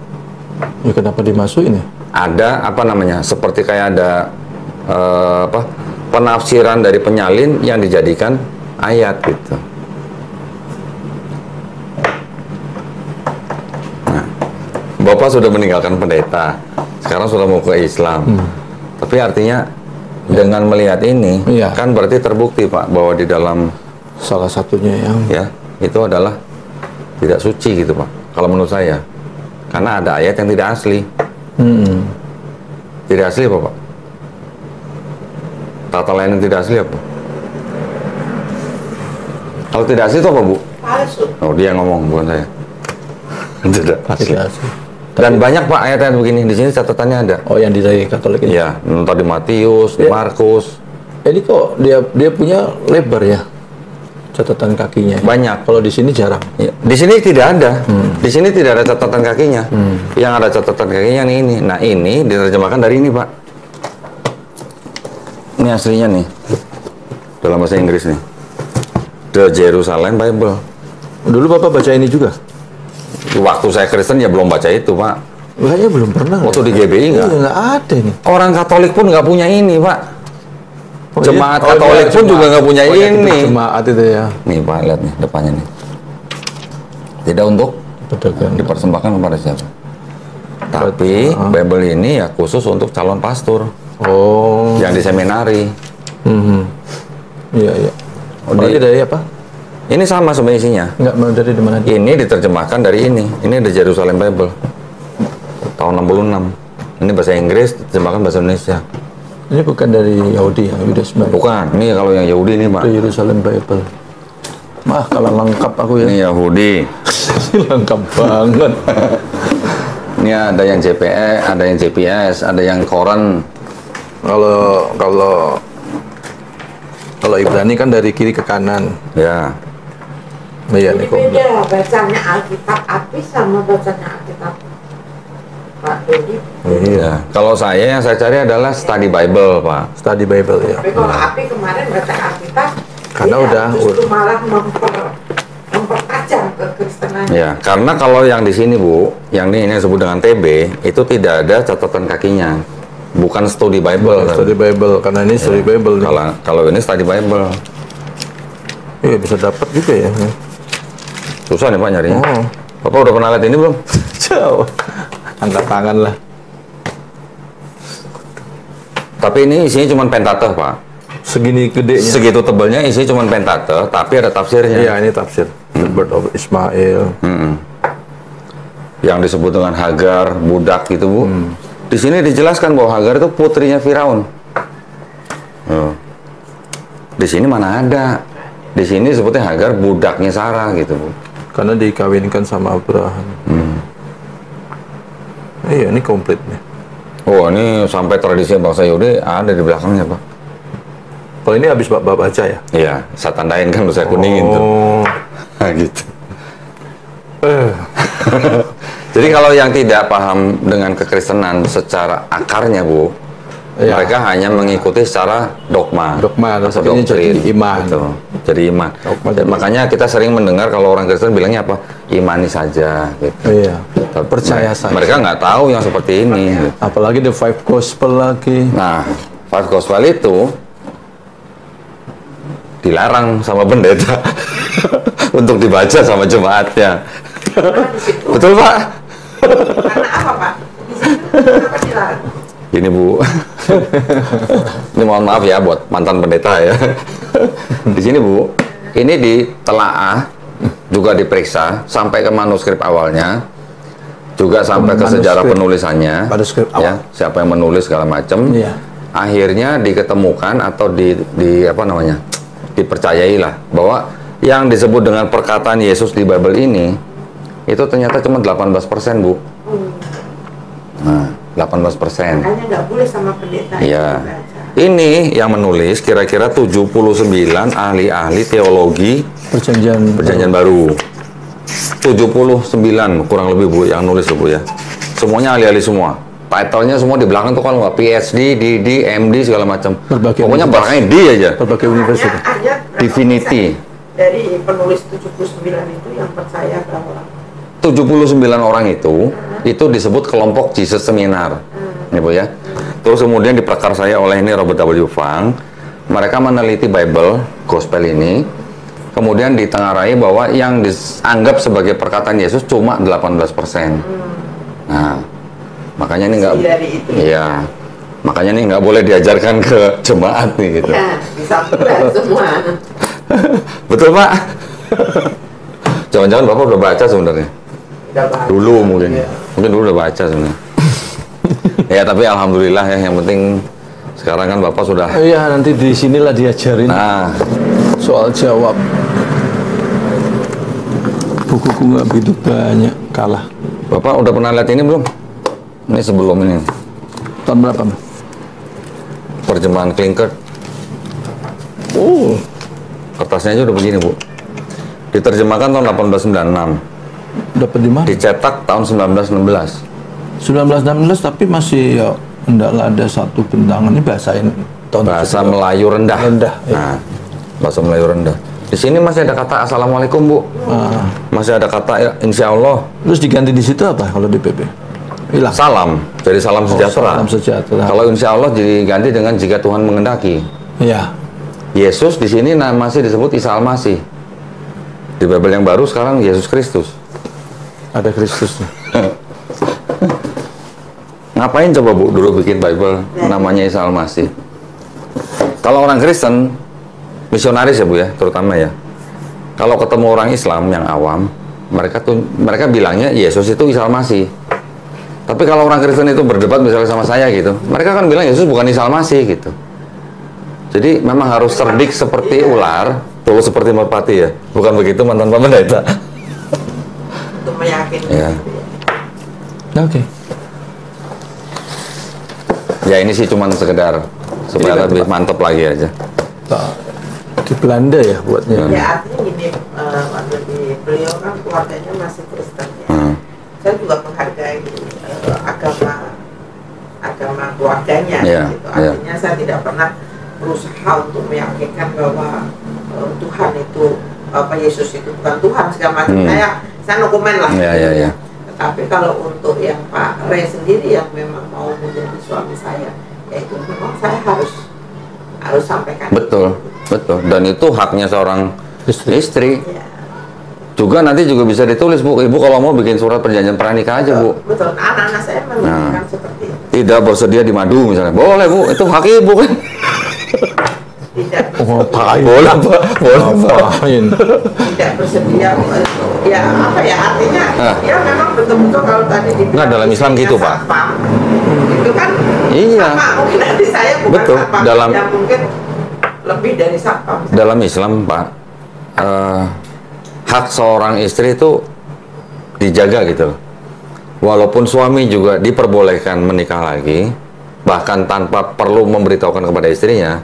Ya kenapa dimasukin ya?
Ada apa namanya? Seperti kayak ada penafsiran dari penyalin yang dijadikan ayat gitu. Nah, Bapak sudah meninggalkan pendeta, sekarang sudah mau ke Islam. Tapi artinya dengan melihat ini, kan berarti terbukti Pak bahwa di dalam
salah satunya yang
itu adalah tidak suci gitu Pak. Kalau menurut saya, karena ada ayat yang tidak asli. Tidak asli apa Pak? Tata lain yang tidak asli apa? Kalau tidak asli itu apa Bu?
Palsu.
Oh dia ngomong bukan saya. Tidak asli.
tidak asli.
Dan banyak Pak ayat-ayat begini di sini catatannya ada.
Oh yang dari Katolik ini?
Iya, entah di Matius, di Markus.
Ini kok dia punya lebar ya catatan kakinya?
Banyak.
Kalau di sini jarang.
Ya. Di sini tidak ada. Di sini tidak ada catatan kakinya. Yang ada catatan kakinya nih ini. Nah ini diterjemahkan dari ini Pak. Ini aslinya nih. Dalam bahasa Inggris nih. The Jerusalem Bible.
Dulu Bapak baca ini juga?
Waktu saya Kristen ya belum baca itu Pak.
Kayaknya belum pernah.
Waktu di GBI nggak?
Iya, nggak ada nih.
Orang Katolik pun nggak punya ini Pak.
Oh,
Jemaat
iya?
Katolik pun juga nggak punya ini.
Jemaat itu ya.
Nih Pak, lihat nih depannya nih. Tidak untuk dipersembahkan kepada siapa. Tapi Bible ini ya khusus untuk calon pastor.
Oh.
Yang di seminari.
Iya iya. Oh, dari apa?
Ini sama sebenarnya isinya.
Enggak, dari mana?
Ini diterjemahkan dari ini. Ini The Jerusalem Bible. Tahun 66. Ini bahasa Inggris, diterjemahkan bahasa Indonesia.
Ini bukan dari Yahudi ya, Yudas Bible.
Bukan. Ini kalau yang Yahudi ini, Pak.
The Jerusalem Bible. Mah, kalau lengkap aku ya.
Ini Yahudi.
Lengkap banget.
Ini ada yang JPE, ada yang JPS, ada yang koran.
Kalau Ibrani kan dari kiri ke kanan.
Ya.
Iya nih kok.
Beda bacanya Alkitab Apis sama bacanya Alkitab Pak Dodi.
Iya. Kalau saya yang saya cari adalah study Bible, Pak.
Study Bible ya.
Tapi kalau Api kemarin baca Alkitab,
karena
justru malah mempertajam kekristenan.
Ya, karena kalau yang di sini Bu, yang ini disebut dengan TB, itu tidak ada catatan kakinya. Bukan study Bible.
Study Bible, karena ini study Bible.
Kalau ini study Bible.
Iya, bisa dapat juga ya.
Susah nih Pak nyarinya.
Oh.
Bapak udah pernah lihat ini belum?
Jauh. Angkat tangan lah.
Tapi ini isinya cuma Pentateuch, Pak.
Segini gedenya.
Segitu tebalnya isinya cuma Pentateuch, tapi ada tafsirnya.
Iya, ini tafsir. The Birth of Ismail.
Yang disebut dengan Hagar, budak gitu, Bu. Di sini dijelaskan bahwa Hagar itu putrinya Firaun. Oh. Di sini mana ada? Di sini sebutnya Hagar budaknya Sarah gitu, Bu.
Karena dikawinkan sama Abraham. Iya, ini komplit nih.
Oh, ini sampai tradisi bangsa Yahudi ada di belakangnya, Pak.
Kalau ini habis Bapak baca ya?
Iya, saya tandain kan, saya kuningin tuh. Nah, gitu. Jadi kalau yang tidak paham dengan kekristenan secara akarnya, Bu,
Ya.
mereka hanya mengikuti secara dogma.
Dogma,
atau
tapi ini jadi iman.
Gitu. Jadi iman.
Dogma
Dan
jadi
makanya kita sering mendengar kalau orang Kristen bilangnya apa? Imani saja. Gitu.
Iya.
Tapi
Percaya saja.
Mereka nggak tahu yang seperti ini. Gitu.
Apalagi the five gospel lagi.
Nah, Five Gospel itu dilarang sama pendeta untuk dibaca sama jemaatnya. Betul, Pak?
Karena apa, Pak? Di situ kenapa dilarang?
Gini, Bu. Ini mohon maaf ya buat mantan pendeta ya. Di sini, Bu, ini ditelaah, juga diperiksa sampai ke manuskrip awalnya, juga sampai ke sejarah penulisannya.
Manuskrip
Ya,
awal.
siapa yang menulis segala macam.
Iya.
Akhirnya diketemukan atau di apa namanya? Dipercayailah bahwa yang disebut dengan perkataan Yesus di Bible ini itu ternyata cuma 18%, Bu. Nah, 18%.
Makanya nggak boleh sama pendeta
Iya.
dibaca.
Ini yang menulis kira-kira 79 ahli-ahli teologi Perjanjian Baru. 79 kurang lebih, Bu, yang nulis, Bu, ya. Semuanya ahli-ahli semua. Title-nya semua di belakang tuh kan nggak PhD, DD, MD segala macam.
Berbagai
Pokoknya
universitas.
belakangnya D aja.
Berbagai universitas.
Hanya
Divinity.
dari penulis 79 itu yang percaya bahwa
79 orang itu disebut kelompok Jesus Seminar, ya, Bu, ya. Terus kemudian diprakarsai oleh ini Robert W. Funk. Mereka meneliti Bible, Gospel ini, kemudian ditengarai bahwa yang dianggap sebagai perkataan Yesus cuma 18%. Nah, makanya ini nggak,
dari itu.
iya, makanya ini nggak boleh diajarkan ke jemaat nih gitu.
Ya, bisa bulan semua.
Betul, Pak? Jangan-jangan Bapak udah baca sebenarnya.
Udah baca.
Dulu mungkin,
Iya.
mungkin dulu udah baca sebenarnya. Ya, tapi alhamdulillah ya, yang penting sekarang kan Bapak sudah.
Iya, nanti di sinilah diajarin
Nah,
soal jawab. Bukuku nggak begitu banyak, kalah.
Bapak udah pernah lihat ini belum? Ini sebelum ini,
Tahun berapa, Mas?
terjemahan Klinkert.
Oh,
Kertasnya aja udah begini, Bu. Diterjemahkan tahun 1896,
dapat di mana?
dicetak tahun 1916.
1916, tapi masih ya hendaklah ada satu bentangan. Ini bahasain tahun
Bahasa
17.
Melayu rendah.
Rendah, ya.
Nah, bahasa Melayu rendah. Di sini masih ada kata Assalamualaikum, Bu. Masih ada kata Insya Allah.
Terus diganti di situ apa kalau di PP? Hilang.
Salam, jadi salam sejahtera.
Salam sejahtera.
Kalau Insya Allah diganti dengan jika Tuhan mengendaki.
Ya.
Yesus di sini masih disebut Isa Al-Masih. Di Bible yang baru sekarang Yesus Kristus.
Ada Kristus.
Ngapain coba, Bu, dulu bikin Bible namanya Isa Al-Masih? Kalau orang Kristen, misionaris ya, Bu, ya, terutama ya. Kalau ketemu orang Islam yang awam, mereka bilangnya Yesus itu Isa Al-Masih. Tapi kalau orang Kristen itu berdebat misalnya sama saya gitu, mereka kan bilang Yesus bukan Isa Al-Masih gitu. Jadi memang harus cerdik seperti ular, tulus seperti merpati ya. Bukan begitu, mantan Pak Pendeta?
Untuk meyakinkan.
Ya.
Oke.
Ya ini sih cuman sekedar supaya
Jadi,
lebih mantap lagi aja.
Di Belanda ya buatnya.
Ya artinya gini, waktu di beliau kan keluarganya masih Kristen ya. Saya juga menghargai agama keluarganya,
Iya,
gitu. Artinya saya tidak pernah berusaha untuk meyakinkan bahwa Tuhan itu Yesus itu bukan Tuhan segala macam. Saya no komen lah.
Iya.
Tetapi kalau untuk yang Pak Ray sendiri yang memang mau menjadi suami saya, ya itu memang saya harus sampaikan.
Betul. Dan itu haknya seorang istri.
Ya.
Juga nanti juga bisa ditulis, Bu. Ibu kalau mau bikin surat perjanjian pranikah aja, Bu.
Betul. Anak-anak saya menginginkan seperti itu.
tidak bersedia di madu misalnya, boleh Bu, itu hak Ibu kan?
Tidak
Ngapain?
Boleh Pak, boleh Pak.
Ngapain?
tidak bersedia, ya apa ya artinya? Ya memang betul-betul kalau tadi dibilang
Nggak, dalam Islam gitu, Pak.
satpam, itu kan
Iya.
sama, mungkin nanti saya bukan
Betul,
satpam,
dalam-
ya mungkin lebih dari satpam.
Dalam Islam Pak, hak seorang istri itu dijaga gitu loh. Walaupun suami juga diperbolehkan menikah lagi, bahkan tanpa perlu memberitahukan kepada istrinya,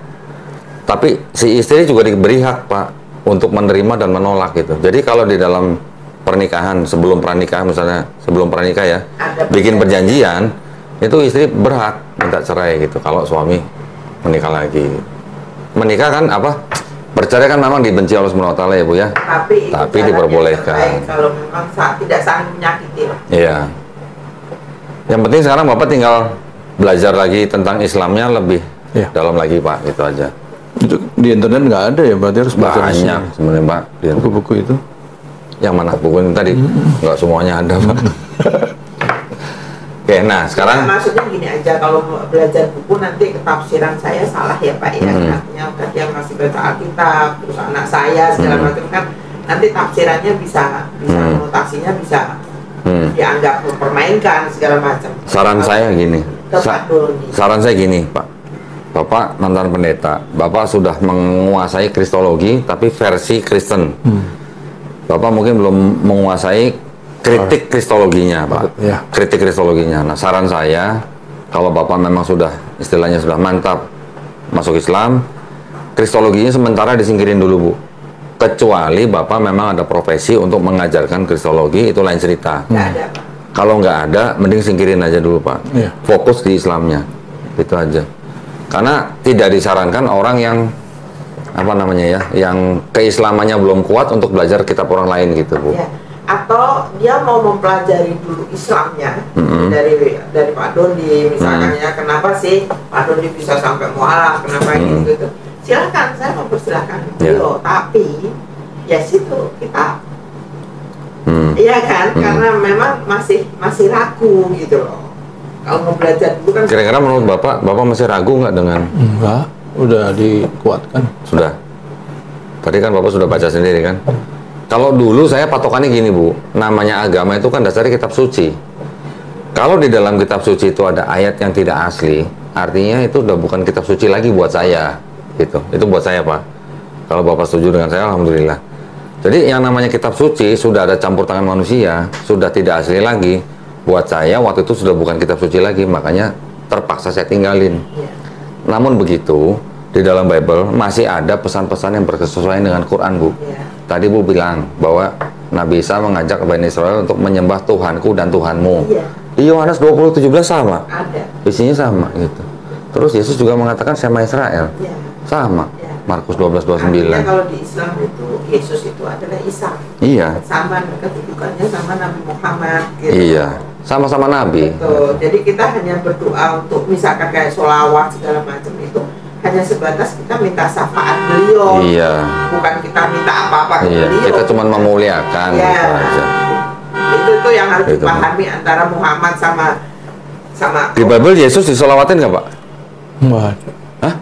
tapi si istri juga diberi hak Pak untuk menerima dan menolak gitu. Jadi kalau di dalam pernikahan, sebelum pranikah misalnya, sebelum pranikah ya,
Ada
bikin perjanjian, itu istri berhak minta cerai gitu kalau suami menikah lagi. Menikah kan apa? Bercerai kan memang dibenci Allah Subhanahu wa taala ya Bu ya.
Tapi
Tapi
itu
diperbolehkan.
caranya yang terbaik kalau memang tidak saling menyakiti lah.
Iya. Yang penting sekarang Bapak tinggal belajar lagi tentang Islamnya lebih
Iya.
dalam lagi Pak, gitu aja.
Itu di internet nggak ada ya, berarti harus baca di sini.
Banyak sebenarnya Pak.
Buku-buku itu.
Yang mana buku ini tadi? Nggak semuanya ada Pak. Oke, nah sekarang
Ya, maksudnya gini aja, kalau mau belajar buku nanti ketafsiran saya salah ya Pak ya. Artinya tadi yang masih baca Alkitab, terus anak saya segala macam kan nanti tafsirannya bisa konotasinya bisa dianggap mempermainkan segala macam.
saran saya gini.
Tepat dulu nih.
Saran saya gini Pak. Bapak mantan pendeta, Bapak sudah menguasai Kristologi tapi versi Kristen. Bapak mungkin belum menguasai kritik Kristologinya, Pak.
Ya.
Kritik Kristologinya. Nah, saran saya, kalau Bapak memang sudah, istilahnya sudah mantap masuk Islam, Kristologinya sementara disingkirin dulu, Bu. Kecuali Bapak memang ada profesi untuk mengajarkan Kristologi, itu lain cerita.
Nggak ada Pak.
Kalau nggak ada, mending singkirin aja dulu, Pak.
Iya.
Fokus di Islamnya. Itu aja. Karena tidak disarankan orang yang apa namanya ya, yang keislamannya belum kuat untuk belajar kitab orang lain gitu, Bu.
Ya. Atau dia mau mempelajari dulu Islamnya dari Pak Dodi misalkan ya, kenapa sih Pak Dodi bisa sampai mualaf, kenapa gitu. Silakan, saya mau persilahkan beliau, tapi ya situ kita iya kan, karena memang masih ragu gitu loh. Kalau mau belajar dulu kan
Kira-kira menurut Bapak masih ragu nggak dengan
Enggak, udah dikuatkan.
sudah? Tadi kan Bapak sudah baca sendiri kan? Kalau dulu saya patokannya gini, Bu, namanya agama itu kan dasarnya kitab suci. Kalau di dalam kitab suci itu ada ayat yang tidak asli, artinya itu udah bukan kitab suci lagi buat saya, gitu. Itu buat saya, Pak. Kalau Bapak setuju dengan saya, alhamdulillah. Jadi yang namanya kitab suci sudah ada campur tangan manusia, sudah tidak asli lagi. Buat saya waktu itu sudah bukan kitab suci lagi, makanya terpaksa saya tinggalin. Namun begitu, di dalam Bible masih ada pesan-pesan yang berkesesuaian dengan Quran, Bu. Tadi Bu bilang bahwa Nabi Isa mengajak Bani Israel untuk menyembah Tuhanku dan Tuhanmu. Di Yohanes 20:17 sama.
ada.
Isinya sama gitu. Terus Yesus juga mengatakan sama Israel. Sama. Markus 12:29.
Artinya kalau di Islam itu Yesus itu adalah Isa.
Iya.
Sama kedudukannya sama Nabi Muhammad gitu.
Iya. Sama-sama Nabi.
Betul. Jadi kita hanya berdoa untuk misalkan kayak sholawat segala macam itu hanya sebatas kita minta syafaat beliau.
Iya.
Bukan kita minta apa-apa ke
Iya.
beliau.
Kita cuma memuliakan
Iya.
gitu aja.
Itu yang harus
Itu.
dipahami antara Muhammad sama
Di Bible Yesus disolawatin nggak, Pak?
Enggak ada.
Hah?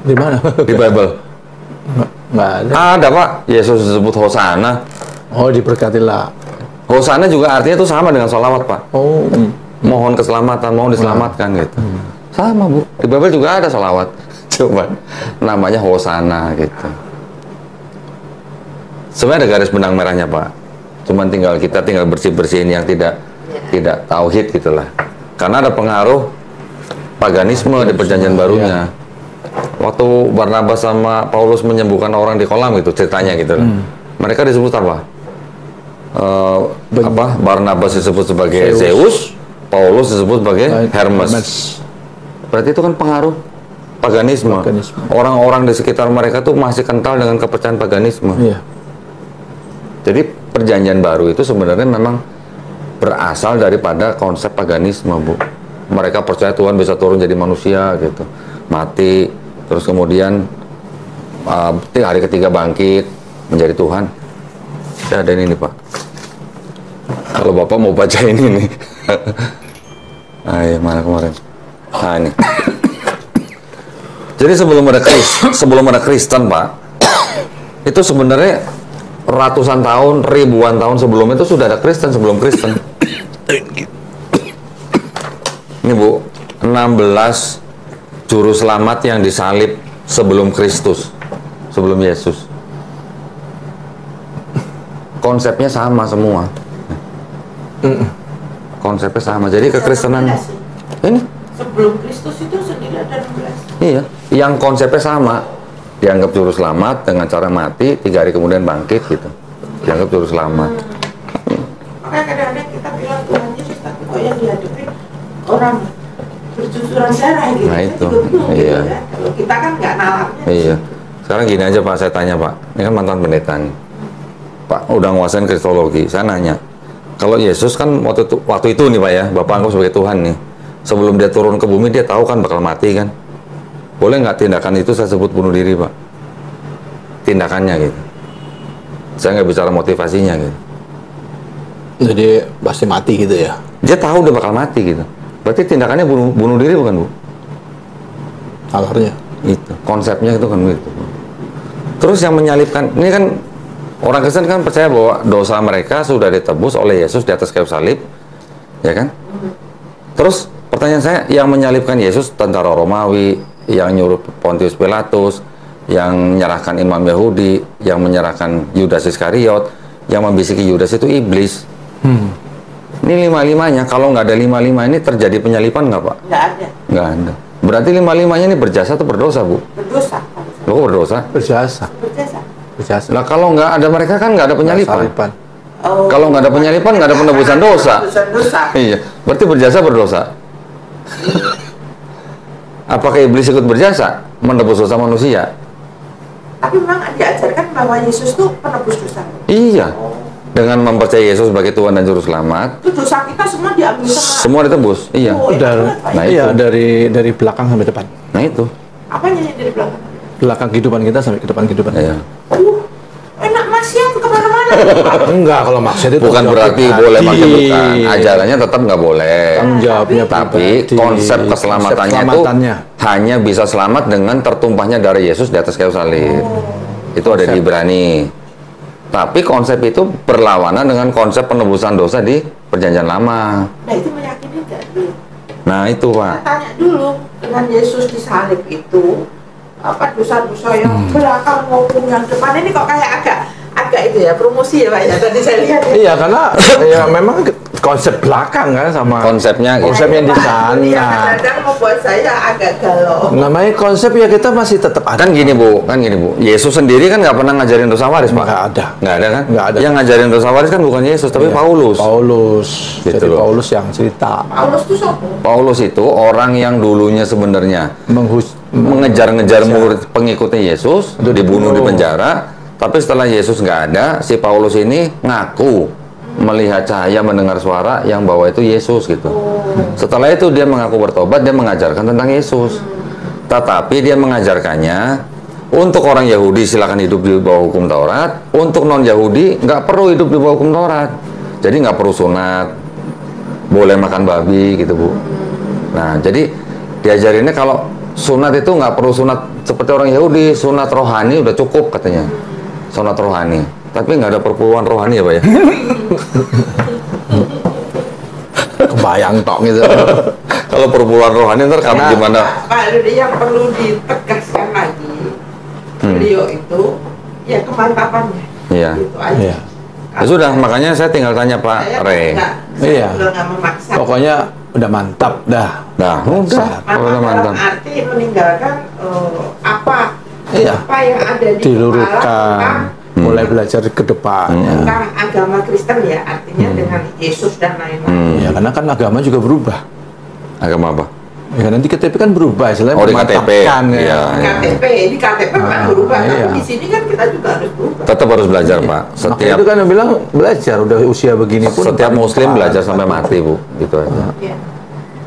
Di mana?
Di Bible?
Enggak ada.
Ada, Pak. Yesus disebut Hosana.
Oh, diberkatilah.
Hosana juga artinya itu sama dengan sholawat, Pak.
Oh,
Mohon keselamatan, mohon diselamatkan gitu. Sama, Bu. Di Bible juga ada sholawat. Cuma namanya Hosana gitu. Sebenarnya ada garis benang merahnya, Pak. Cuman kita tinggal bersih-bersihin yang tidak tauhid gitulah. Karena ada pengaruh paganisme di perjanjian barunya. Waktu Barnabas sama Paulus menyembuhkan orang di kolam gitu ceritanya gitu. Mereka disebut apa? Barnabas disebut sebagai Zeus, Paulus disebut sebagai Hermes. Berarti itu kan pengaruh paganisme. Orang-orang di sekitar mereka tuh masih kental dengan kepercayaan paganisme.
iya.
Jadi perjanjian baru itu sebenarnya memang berasal daripada konsep paganisme, Bu. Mereka percaya Tuhan bisa turun jadi manusia gitu, mati, terus kemudian hari ketiga bangkit menjadi Tuhan. Ya, ada ini Pak. Kalau Bapak mau baca ini nih. Mana kemarin? Nah ini. Jadi sebelum ada Kristen, Pak, itu sebenarnya ratusan tahun, ribuan tahun sebelum itu sudah ada Kristen sebelum Kristen. Ini Bu, 16 juru selamat yang disalib sebelum Kristus, sebelum Yesus. Konsepnya sama semua. Konsepnya sama. Jadi kekristenan ini
sebelum Kristus itu sendiri ada 16.
iya, yang konsepnya sama. Dianggap juru selamat dengan cara mati, 3 hari kemudian bangkit gitu. Dianggap juru selamat.
Makanya kadang-kadang kita bilang Tuhan Yesus, tapi kok yang dihadapi orang bercucuran darah gitu.
Nah,
Saya
itu.
juga bingung
Iya.
gitu kan. Kalau kita kan nggak nalarnya.
Iya. Sekarang gini aja Pak, saya tanya Pak. Ini kan mantan pendeta nih. Pak, udah nguasain kristologi. Saya nanya, kalau Yesus kan waktu itu nih Pak ya, Bapak anggap sebagai Tuhan nih. Sebelum dia turun ke bumi, dia tahu kan bakal mati kan. Boleh nggak tindakan itu saya sebut bunuh diri Pak? Tindakannya gitu. Saya nggak bicara motivasinya gitu.
Jadi pasti mati gitu ya.
Dia tahu dia bakal mati gitu. Berarti tindakannya bunuh diri bukan Bu?
Alarnya.
Itu konsepnya itu kan gitu. Terus yang menyalibkan ini kan orang Kristen kan percaya bahwa dosa mereka sudah ditebus oleh Yesus di atas kayu salib, ya kan? Terus pertanyaan saya, yang menyalibkan Yesus tentara Romawi, yang nyuruh Pontius Pilatus, yang menyerahkan imam Yahudi, yang menyerahkan Yudas Iskariot, yang membisiki Yudas itu iblis. Ini 5-5-nya, kalau nggak ada 5-5 ini terjadi penyalipan nggak Pak?
Nggak ada.
Nggak ada. Berarti 5-5-nya ini berjasa atau berdosa Bu?
Berdosa.
Loh, kok berdosa?
Berjasa.
Berjasa.
Berjasa.
Lah kalau nggak ada mereka kan nggak ada penyalipan.
Salipan.
Oh,
Kalau nggak ada penyalipan nggak ada penebusan dosa.
Penebusan dosa.
Iya, berarti berjasa berdosa. Apakah iblis ikut berjasa menebus dosa manusia?
Tapi memang diajarkan bahwa Yesus tuh penebus dosa.
Iya. Dengan mempercayai Yesus sebagai Tuhan dan Juru Selamat,
Itu dosa kita semua diambil sama.
semua ditebus. Iya.
Oh, itu
Udah,
benar, Pak.
Nah,
iya
itu.
dari belakang sampai depan.
Nah itu.
Apanya yang dari belakang?
Belakang kehidupan kita sampai ke depan kehidupan.
Iya.
Enak maksiat kemana-mana. Pak.
Enggak, kalau maksud itu
Bukan
tanggung
berarti
jawab
boleh
pribadi.
pakai bukan. Ajarannya tetap nggak boleh.
Tanggung jawabnya
Tapi
pribadi.
konsep keselamatannya itu hanya bisa selamat dengan tertumpahnya darah Yesus di atas kayu salib. Itu ada di Ibrani. Tapi konsep itu berlawanan dengan konsep penebusan dosa di Perjanjian Lama.
Nah itu meyakini nggak dulu?
Nah itu Pak.
Saya tanya dulu, dengan Yesus disalib itu apa dosa-dosa yang belakang maupun yang depan ini kok kayak agak itu ya promosi ya Pak ya, tadi saya lihat ya.
Iya, karena ya memang konsep belakang kan sama
Konsepnya gitu.
konsep yang di
Yang
sana.
kadang membuat saya agak galau.
Namanya konsep ya kita masih tetap ada.
Kan gini Bu. Yesus sendiri kan nggak pernah ngajarin dosa waris Pak.
Nggak ada.
Nggak ada kan?
Nggak ada.
Yang ngajarin dosa waris kan bukan Yesus tapi
Iya.
Paulus.
Paulus.
Gitu
Jadi
loh.
Paulus yang cerita
Paulus tuh sopo?
Paulus itu orang yang dulunya sebenarnya mengejar-ngejar murid pengikutnya Yesus,
Untuk
dibunuh di
dibunuh.
penjara. Tapi setelah Yesus nggak ada, si Paulus ini ngaku melihat cahaya, mendengar suara yang bawa itu Yesus gitu. Setelah itu dia mengaku bertobat, dia mengajarkan tentang Yesus. Tetapi dia mengajarkannya untuk orang Yahudi silakan hidup di bawah hukum Taurat, untuk non Yahudi nggak perlu hidup di bawah hukum Taurat. Jadi nggak perlu sunat, boleh makan babi gitu Bu. Nah jadi diajarinnya kalau sunat itu nggak perlu sunat seperti orang Yahudi, sunat rohani udah cukup katanya. Sunat rohani, tapi nggak ada perpuluhan rohani ya Pak ya.
kebayang tok gitu.
Kalau perpuluhan rohani ntar kamu gimana?
Pak Rudi, yang perlu ditegaskan lagi beliau itu ya kemantapannya.
Iya.
Itu aja.
Iya.
Ya sudah, makanya saya tinggal tanya Pak
Saya
Re.
Iya.
udah nggak memaksa.
Pokoknya udah mantap dah.
Nah, udah, kalau udah
Mantap
mantap.
dalam arti meninggalkan
Iya.
apa yang ada di kepala
Diluruskan. Mulai belajar ke depannya.
tentang agama Kristen ya, artinya dengan Yesus dan lain-lain.
Ya, karena kan agama juga berubah.
Agama apa?
Ya kan nanti KTP kan berubah, istilahnya
Oh, di KTP.
memantapkan, ya.
Iya.
KTP, di KTP memang berubah,
iya.
tapi di sini kan kita juga harus berubah.
Tetap harus belajar Pak.
Makanya
Setiap
itu kan yang bilang belajar udah usia begini pun
setiap
tetap
Muslim
tepat.
belajar sampai mati Bu, gitu aja.
Ya.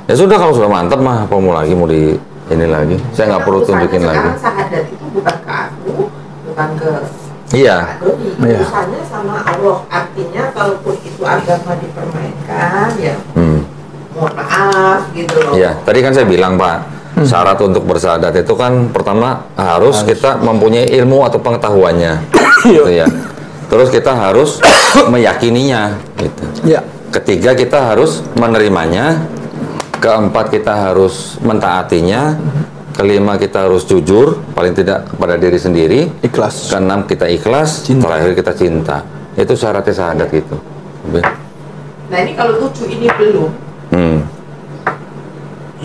Ya sudah, kalau sudah mantap mah, apa mau lagi mau di ini lagi? Saya nggak perlu tunjukin lagi.
Sekarang syahadat itu bukan ke aku, bukan ke
Iya.
Doni,
Iya.
urusannya sama Allah. Artinya kalaupun itu agama dipermainkan, ya
Hmm.
mohon maaf maaf gitu loh.
Ya, tadi kan saya bilang Pak, syarat untuk bersyahadat itu kan pertama harus kita mempunyai ilmu atau pengetahuannya, gitu ya. Terus kita harus meyakininya, gitu.
Ya.
Ketiga kita harus menerimanya. Keempat kita harus mentaatinya. Kelima kita harus jujur, paling tidak kepada diri sendiri.
Ikhlas.
Keenam kita ikhlas.
Cinta.
Terakhir kita cinta. Itu syaratnya syahadat gitu.
Nah ini kalau 7 ini belum.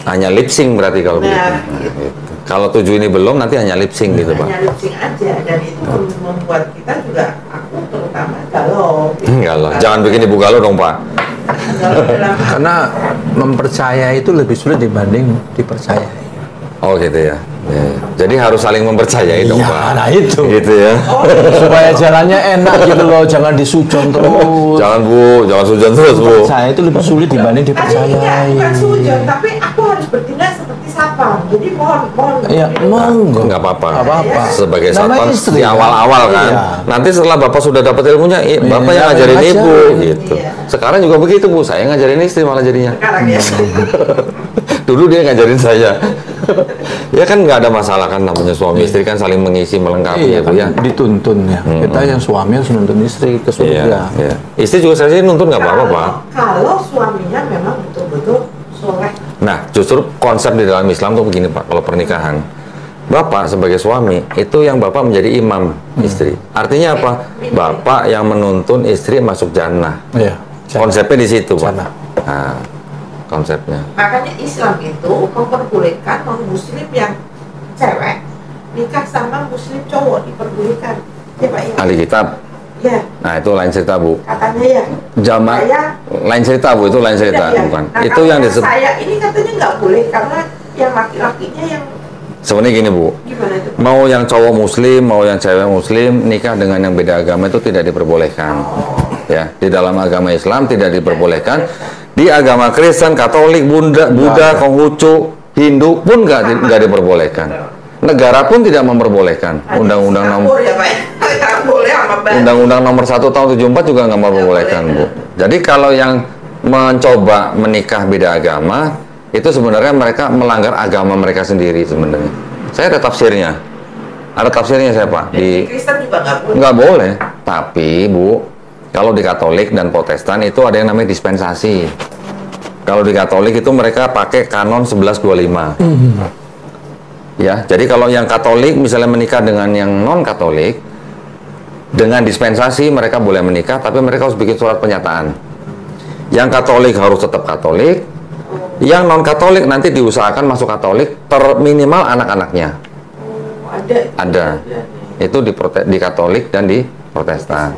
Hanya lip sync berarti kalau
Nah,
begitu. Gitu. Kalau 7 ini belum, nanti hanya lip sync gitu Pak.
Hanya lip sync aja, dan itu membuat kita juga, aku terutama galau.
Enggak lah, jangan bikin ibu galau dong Pak.
Galau dalam
Karena mempercaya itu lebih sulit dibanding dipercayai.
Oh gitu ya. Ya. Jadi harus saling mempercayai dong
Iya,
Pak.
nah itu.
Gitu ya.
Supaya jalannya enak gitu loh, jangan disujon terus.
Jangan Bu, jangan sujan terus Bu.
Saya itu lebih sulit dibanding
Tadi enggak,
dipercayai.
bukan sujon, tapi aku harus bertindak seperti satpam. Jadi mohon.
Iya, monggo.
Nggak apa-apa.
Nggak apa-apa.
Sebagai
Namanya
satpam
istri,
di
kan?
awal-awal kan.
Iya.
Nanti setelah Bapak sudah dapat ilmunya, Bapak yang ngajarin
ngajarin.
Ibu gitu.
Iya.
Sekarang juga begitu Bu, saya ngajarin istri malah jadinya.
Sekarang ya.
Dulu dia ngajarin saya. Ya kan nggak ada masalah kan, namanya suami istri kan saling mengisi melengkapi
Iya,
ya Bu
kan
ya.
dituntun ya. Kita yang suami harus nuntun istri ke
Iya,
surga.
iya. Istri juga saya sih nuntun nggak apa-apa Pak.
Kalau suaminya memang betul-betul soleh.
Nah, justru konsep di dalam Islam tuh begini Pak, kalau pernikahan. Bapak sebagai suami, itu yang Bapak menjadi imam istri. Artinya apa? Bapak yang menuntun istri masuk jannah.
Iya.
Konsepnya di situ Pak.
Jannah.
Nah, konsepnya.
Makanya Islam itu memperbolehkan non-muslim yang cewek nikah sama muslim cowok, diperbolehkan. Ya Pak ya?
Ahli kitab.
Ya,
Nah, itu lain cerita Bu.
katanya ya.
Jamaah
Saya-
lain cerita Bu, itu lain cerita,
Tidak, ya.
bukan.
Nah,
Itu
kalau
yang disebut
saya ini katanya nggak boleh karena yang laki-lakinya yang
sebenarnya gini Bu.
gimana itu?
Mau yang cowok muslim, mau yang cewek muslim, nikah dengan yang beda agama itu tidak diperbolehkan. Ya, di dalam agama Islam tidak diperbolehkan. Di agama Kristen, Katolik, Buddha, Konghucu, Hindu pun nggak diperbolehkan. Negara pun tidak memperbolehkan. Undang-undang nomor
Singapura ya Pak ya? Nggak boleh sama Bali.
Undang-Undang nomor 1 tahun 74 juga nggak memperbolehkan Bu. Jadi kalau yang mencoba menikah beda agama, itu sebenarnya mereka melanggar agama mereka sendiri sebenarnya. Saya ada tafsirnya. Ada tafsirnya saya Pak.
Di Kristen juga nggak boleh.
Nggak boleh. Tapi Bu, kalau di Katolik dan Protestan itu ada yang namanya dispensasi. Kalau di Katolik itu mereka pakai kanon 1125. Ya, jadi kalau yang Katolik misalnya menikah dengan yang non Katolik, dengan dispensasi mereka boleh menikah, tapi mereka harus bikin surat pernyataan. Yang Katolik harus tetap Katolik, yang non Katolik nanti diusahakan masuk Katolik, terminimal anak-anaknya.
Oh, ada.
Ada. Itu di Katolik dan di Protestan.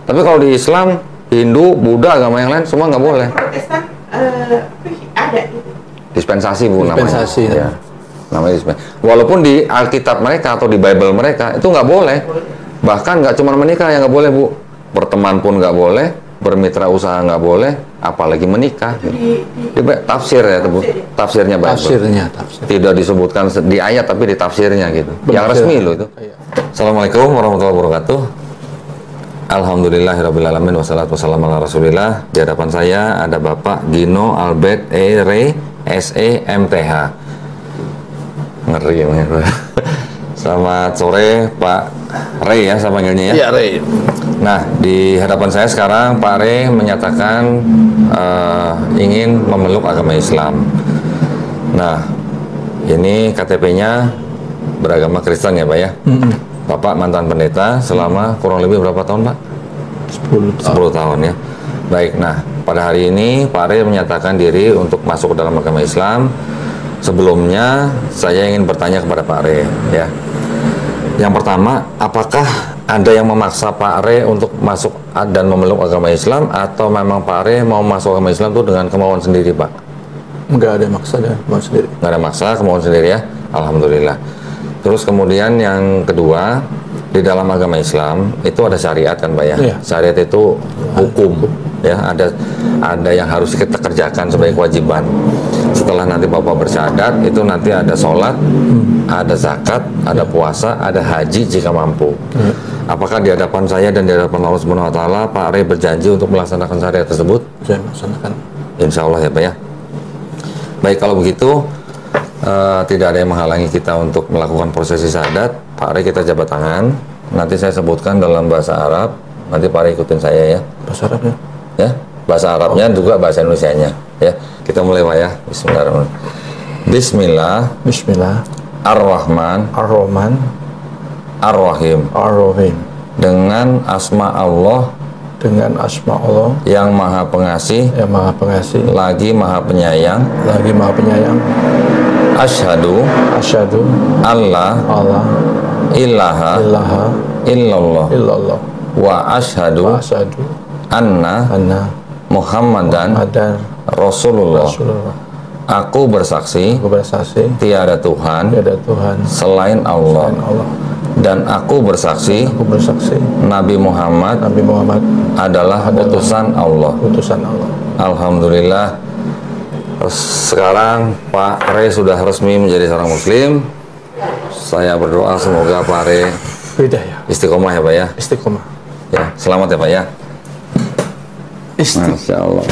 Tapi kalau di Islam, Hindu, Buddha, agama yang lain semua nggak boleh.
Protestan ada gitu.
Dispensasi Bu
Dispensasi,
namanya.
ya.
Ya. Namanya dispensasi. Walaupun di Alkitab mereka atau di Bible mereka itu nggak boleh. Bahkan nggak cuma menikah yang nggak boleh Bu. Berteman pun nggak boleh, bermitra usaha nggak boleh, apalagi menikah. Gitu. Tafsir ya Bu. Tafsirnya Bible.
Tafsir.
Tidak disebutkan di ayat tapi di tafsirnya gitu. Yang
Benar.
resmi loh itu.
Iya.
Assalamualaikum warahmatullahi wabarakatuh. Alhamdulillahirrabbilalamin wassalatu wassalamu ala rasulillah. Di hadapan saya ada Bapak Gino Albert E. Rey SE MTH. Ngeri ya. Selamat sore Pak Rey ya saya panggilnya ya.
Iya, Rey.
Nah, di hadapan saya sekarang Pak Rey menyatakan ingin memeluk agama Islam. Nah, ini KTP-nya beragama Kristen ya Pak ya. Bapak mantan pendeta selama kurang lebih berapa tahun Pak?
10 tahun.
10 tahun ya. Baik, nah pada hari ini Pak Rey menyatakan diri untuk masuk ke dalam agama Islam. Sebelumnya saya ingin bertanya kepada Pak Rey ya. Yang pertama, apakah ada yang memaksa Pak Rey untuk masuk dan memeluk agama Islam, atau memang Pak Rey mau masuk agama Islam itu dengan kemauan sendiri Pak?
Nggak ada maksa dan mau sendiri.
Nggak ada maksa, kemauan sendiri ya. Alhamdulillah. Terus kemudian yang kedua, di dalam agama Islam itu ada syariat kan Pak ya?
Iya.
Syariat itu hukum ya, ada yang harus kita kerjakan sebagai kewajiban. Setelah nanti Bapak bersyahadat, itu nanti ada sholat, ada zakat, ada puasa, ada haji jika mampu. Apakah di hadapan saya dan di hadapan Allah Subhanahu wa taala Pak Rey berjanji untuk melaksanakan syariat tersebut?
Saya melaksanakan.
Insya Allah ya Pak ya. Baik, kalau begitu tidak ada yang menghalangi kita untuk melakukan prosesi syahadat. Pak Rey, kita jabat tangan. Nanti saya sebutkan dalam bahasa Arab. Nanti Pak Rey ikutin saya ya.
Bahasa Arabnya?
Ya, bahasa Arabnya juga bahasa Indonesianya. Ya, kita mulai Pak ya. Bismillahirrahmanirrahim. Bismillah.
Bismillah.
Ar-Rahman.
Ar-Rahman.
Ar-Rahim.
Ar-Rahim.
Dengan asma Allah.
Dengan asma Allah
Yang Maha Pengasih.
yang Maha Pengasih.
Lagi Maha Penyayang.
Lagi Maha Penyayang.
Asyhadu.
Asyhadu.
Allah.
Allah.
Ilaha.
Ilaha.
Illallah.
Illallah.
Wa asyhadu.
Wa asyhadu.
Anna. Muhammadan.
Muhammadan.
Rasulullah.
Rasulullah.
Aku bersaksi.
Aku bersaksi.
Tiada Tuhan.
Tiada Tuhan.
Selain Allah.
Selain Allah.
Dan aku bersaksi.
Aku bersaksi.
Nabi Muhammad.
Nabi Muhammad
Adalah utusan Allah.
utusan Allah.
Alhamdulillah. Sekarang Pak Rey sudah resmi menjadi seorang Muslim. Saya berdoa semoga Pak Rey
Beda ya.
istiqomah ya Pak ya.
Istiqomah.
Ya, selamat ya Pak ya. Masya Allah.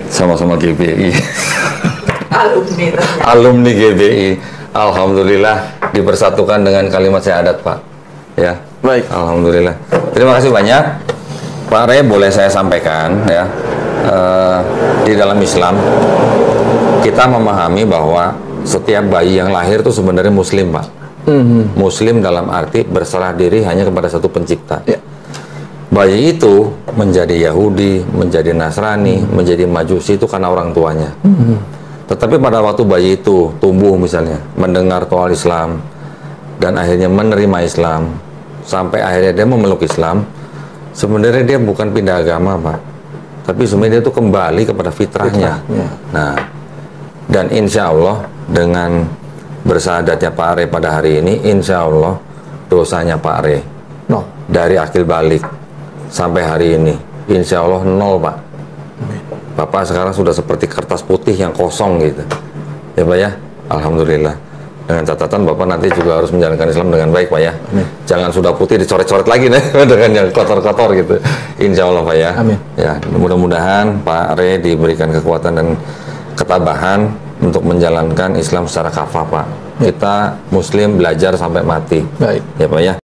Sama-sama GBI.
Alumni ternyata.
Alumni GBI. Alhamdulillah dipersatukan dengan kalimat syahadat Pak. Ya.
Baik.
Alhamdulillah. Terima kasih banyak. Pak Rey, boleh saya sampaikan ya. Di dalam Islam kita memahami bahwa setiap bayi yang lahir itu sebenarnya Muslim Pak. Muslim dalam arti berserah diri hanya kepada satu pencipta.
Ya.
Bayi itu menjadi Yahudi, menjadi Nasrani, menjadi Majusi itu karena orang tuanya. Tetapi pada waktu bayi itu tumbuh misalnya, mendengar soal Islam, dan akhirnya menerima Islam, sampai akhirnya dia memeluk Islam, sebenarnya dia bukan pindah agama Pak, tapi sebenarnya dia itu kembali kepada fitrahnya. Nah, dan insya Allah dengan bersahadatnya Pak Rey pada hari ini, insya Allah dosanya Pak Rey dari akil balik sampai hari ini, insya Allah 0 Pak. Bapak sekarang sudah seperti kertas putih yang kosong gitu, ya Pak ya. Alhamdulillah. Dengan catatan Bapak nanti juga harus menjalankan Islam dengan baik Pak ya.
Amin.
Jangan sudah putih dicoret-coret lagi nih dengan yang kotor-kotor gitu. Insya Allah Pak ya.
Amin.
Ya, mudah-mudahan Pak Rey diberikan kekuatan dan ketabahan untuk menjalankan Islam secara kafah Pak. Kita Muslim belajar sampai mati.
Baik.
Ya Pak ya.